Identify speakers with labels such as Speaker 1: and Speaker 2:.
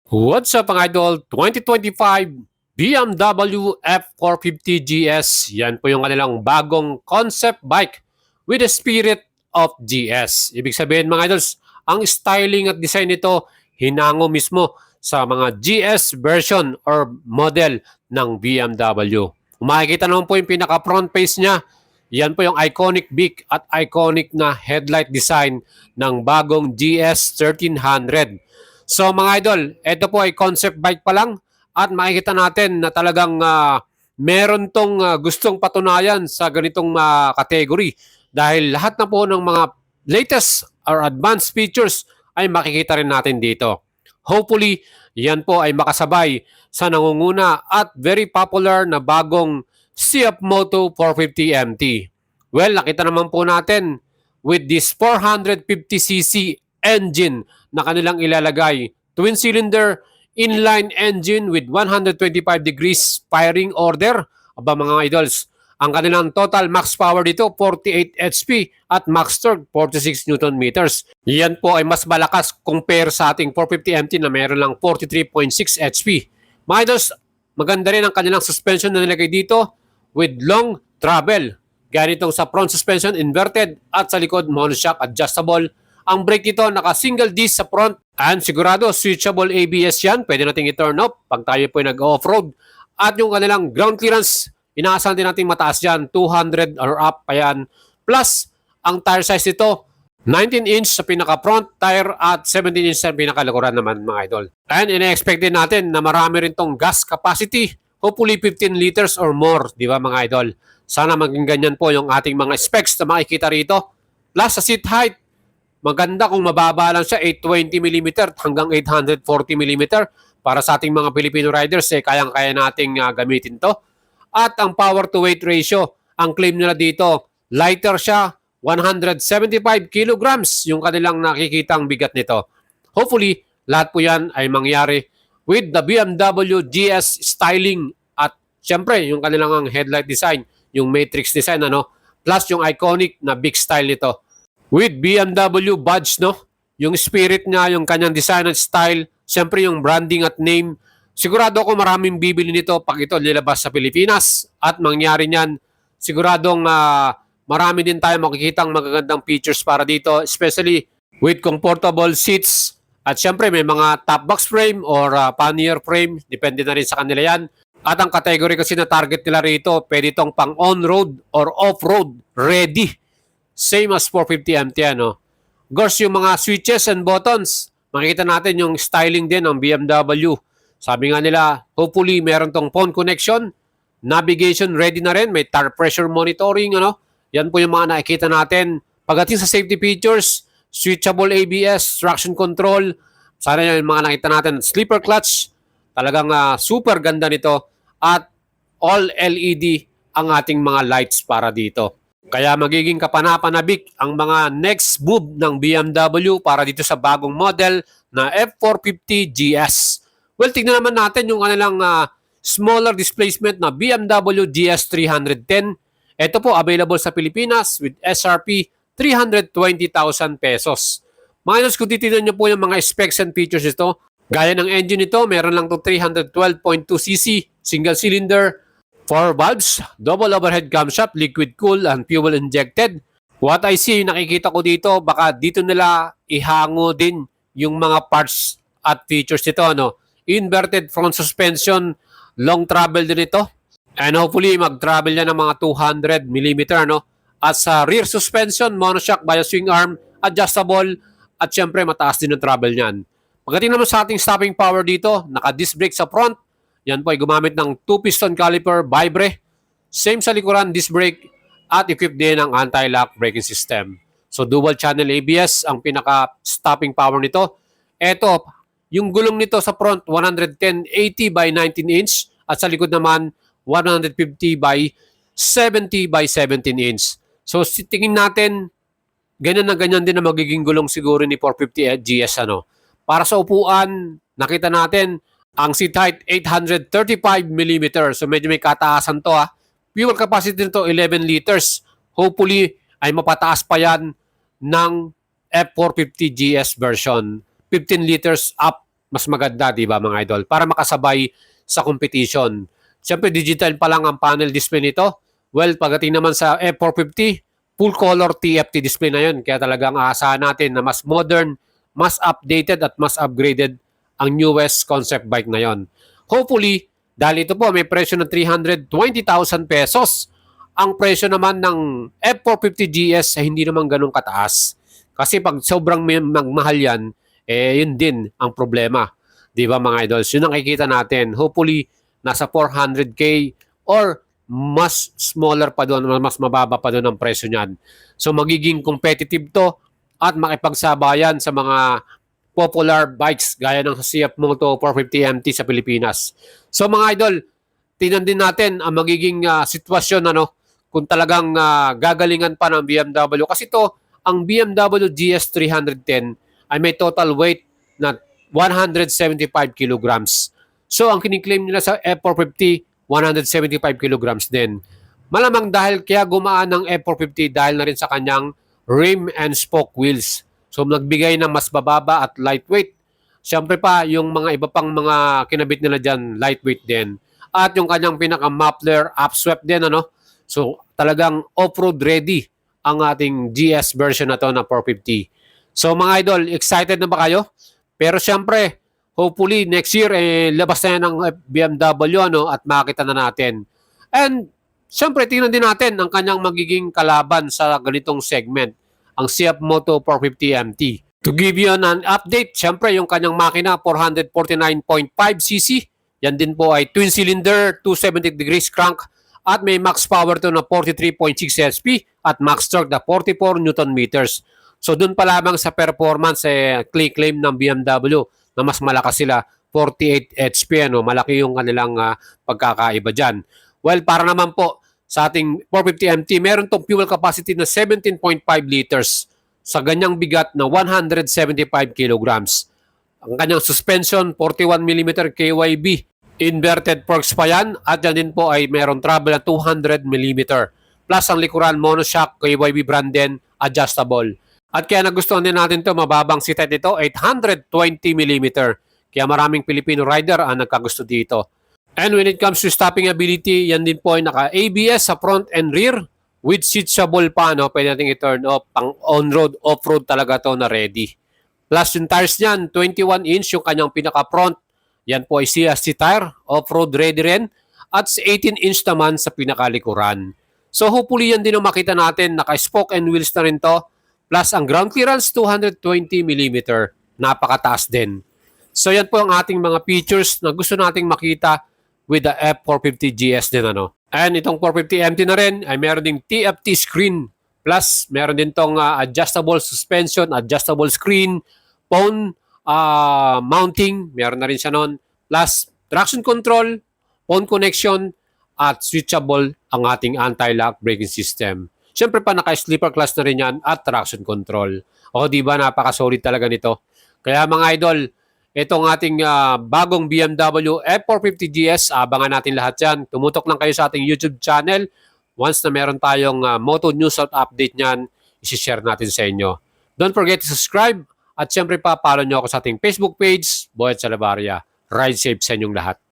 Speaker 1: What's up mga idol? 2025 BMW F450 GS. Yan po yung kanilang bagong concept bike with the spirit of GS. Ibig sabihin mga idols, ang styling at design nito hinango mismo sa mga GS version or model ng BMW. Makikita naman po yung pinaka front face niya. Yan po yung iconic beak at iconic na headlight design ng bagong GS 1300. So mga idol, ito po ay concept bike pa lang at makikita natin na talagang meron tong gustong patunayan sa ganitong category dahil lahat na po ng mga latest or advanced features ay makikita rin natin dito. Hopefully, yan po ay makasabay sa nangunguna at very popular na bagong CF Moto 450 MT. Well, nakita naman po natin with this 450cc engine na kanilang ilalagay. Twin cylinder inline engine with 125 degrees firing order. Aba mga idols, ang kanilang total max power dito 48 HP at max torque 46 Newton meters. Yan po ay mas malakas compare sa ating 450 MT na mayroon lang 43.6 HP. Mga idols, maganda rin ang kanilang suspension na nilagay dito with long travel. Ganitong sa front suspension inverted at sa likod monoshock adjustable. Ang brake nito naka-single disc sa front and sigurado switchable ABS yan. Pwede natin i-turn off pag tayo po nag-off-road. At yung kanilang ground clearance, inaasahan din natin mataas yan, 200 or up pa yan. Plus, ang tire size nito, 19-inch sa pinaka-front tire at 17-inch sa pinaka-likuran naman mga idol. And ina-expect din natin na marami rin tong gas capacity. Hopefully 15 liters or more, di ba mga idol? Sana maging ganyan po yung ating mga specs na makikita rito. Plus sa seat height, maganda kung mababa lang siya, 820mm hanggang 840mm. Para sa ating mga Filipino riders, kayang-kaya nating gamitin to. At ang power to weight ratio, ang claim nila dito, lighter siya, 175 kilograms yung kanilang nakikitang bigat nito. Hopefully, lahat po yan ay mangyari with the BMW GS styling at syempre yung kanilang headlight design, yung matrix design, plus yung iconic na big style nito. With BMW badge, yung spirit niya, yung kanyang design at style, syempre yung branding at name, sigurado ako maraming bibili nito pag ito nilabas sa Pilipinas at mangyari niyan, siguradong marami din tayo makikitang magagandang features para dito, especially with comfortable seats at syempre may mga top box frame or pannier frame, depende na rin sa kanila yan. At ang category kasi na target nila rito, pwede itong pang on-road or off-road ready. Same as 450 MT, Of course, yung mga switches and buttons, makikita natin yung styling din ng BMW. Sabi nga nila, hopefully meron tong phone connection, navigation ready na rin, may tire pressure monitoring, Yan po yung mga nakikita natin. Pagdating sa safety features, switchable ABS, traction control, sana yung mga nakita natin, sleeper clutch, talagang super ganda nito at all LED ang ating mga lights para dito. Kaya magiging kapanapanabik ang mga next move ng BMW para dito sa bagong model na F450 GS. Well, tignan naman natin yung kanilang smaller displacement na BMW GS 310. Ito po available sa Pilipinas with SRP 320,000 pesos. Mga inos, kung titignan nyo po yung mga specs and features ito, gaya ng engine nito, meron lang itong 312.2cc, single cylinder, 4 valves, double overhead camshaft, liquid cool and fuel injected. What I see, nakikita ko dito, baka dito nila ihango din yung mga parts at features nito. Inverted front suspension, long travel din ito. And hopefully, mag-travel yan ng mga 200mm. At sa rear suspension, monoshock via swing arm, adjustable, at syempre mataas din ang travel niyan. Pagdating naman sa ating stopping power dito, naka-disc brake sa front. Yan po ay gumamit ng 2-piston caliper Vibre. Same sa likuran, disc brake at equipped din ang anti-lock braking system. So dual channel ABS ang pinaka-stopping power nito. Ito, yung gulong nito sa front 110/80 by 19 inch at sa likod naman 150 by 70 by 17 inch. So tingin natin, ganyan na ganyan din na magiging gulong siguro ni 450 GS. Para sa upuan, nakita natin, ang seat height 835mm. So medyo may kataasan to. Fuel capacity nito 11 liters. Hopefully ay mapataas pa yan ng F450 GS version. 15 liters up mas maganda, di ba mga idol? Para makasabay sa competition. Siyempre, digital pa lang ang panel display nito. Well, pagdating naman sa F450, full color TFT display na yun. Kaya talagang aasahan natin na mas modern, mas updated at mas upgraded ang newest concept bike na yon. Hopefully, dahil ito po may presyo ng 320,000 pesos. Ang presyo naman ng F450 GS ay hindi naman ganun kataas. Kasi pag sobrang magmahal yan, yun din ang problema. Di ba mga idols? Yun ang nakikita natin. Hopefully, nasa 400K or mas smaller pa doon, mas mababa pa doon ang presyo niyan. So magiging competitive to at makipagsabayan sa mga popular bikes gaya ng CF Moto 450MT sa Pilipinas. So mga idol, tingnan din natin ang magiging sitwasyon kung talagang gagalingan pa ng BMW. Kasi to ang BMW GS 310 ay may total weight na 175 kilograms. So ang kiniklaim nila sa F450, 175 kilograms din. Malamang dahil kaya gumaan ng F450 dahil na rin sa kanyang rim and spoke wheels. So nagbigay ng mas bababa at lightweight. Siyempre pa, yung mga iba pang mga kinabit nila dyan, lightweight din. At yung kanyang pinaka-muffler, upswept din, So talagang off-road ready ang ating GS version na to na 450. So mga idol, excited na ba kayo? Pero siyempre, hopefully next year labas na yan ng BMW at makita na natin. And siyempre tingnan din natin ang kanyang magiging kalaban sa ganitong segment, ang CF Moto 450MT. To give you an update, siyempre yung kanyang makina 449.5cc, yan din po ay twin cylinder, 270 degrees crank at may max power to na 43.6 HP at max torque na 44 Newton meters. So doon pa lamang sa performance claim ng BMW na mas malakas sila, 48 HP. Malaki yung kanilang pagkakaiba dyan. Well, para naman po sa ating 450MT, meron tong fuel capacity na 17.5 liters sa ganyang bigat na 175 kilograms. Ang kanyang suspension, 41mm KYB. Inverted forks pa yan at yan din po ay meron travel na 200mm. Plus ang likuran, monoshock, KYB brand din, adjustable. At kaya nagustuhan din natin to, mababang seated ito, 820mm. Kaya maraming Filipino rider ang nagkagusto dito. And when it comes to stopping ability, yan din po ay naka-ABS sa front and rear with switchable pa. Pwede natin i-turn off. Pang on-road, off-road talaga to na ready. Plus yung tires niyan, 21-inch yung kanyang pinaka-front. Yan po ay CST tire, off-road ready rin. At 18-inch naman sa pinakalikuran. So hopefully yan din ang makita natin. Naka-spoke and wheels na rin to. Plus ang ground clearance 220mm. Napakataas din. So yan po ang ating mga features na gusto nating makita with the F450 GS din. And itong 450MT na rin ay meron ding TFT screen. Plus meron din tong adjustable suspension, adjustable screen, phone mounting. Meron na rin siya nun. Plus traction control, phone connection, at switchable ang ating anti-lock braking system. Siyempre pa naka-sleeper class na rin yan at traction control. O di ba napaka-solid talaga nito. Kaya mga idol, itong ating bagong BMW F450 GS, abangan natin lahat yan. Tumutok lang kayo sa ating YouTube channel. Once na meron tayong Moto News at update niyan, isi-share natin sa inyo. Don't forget to subscribe at siyempre pa follow nyo ako sa ating Facebook page, Boyet Salabaria. Ride safe sa inyong lahat.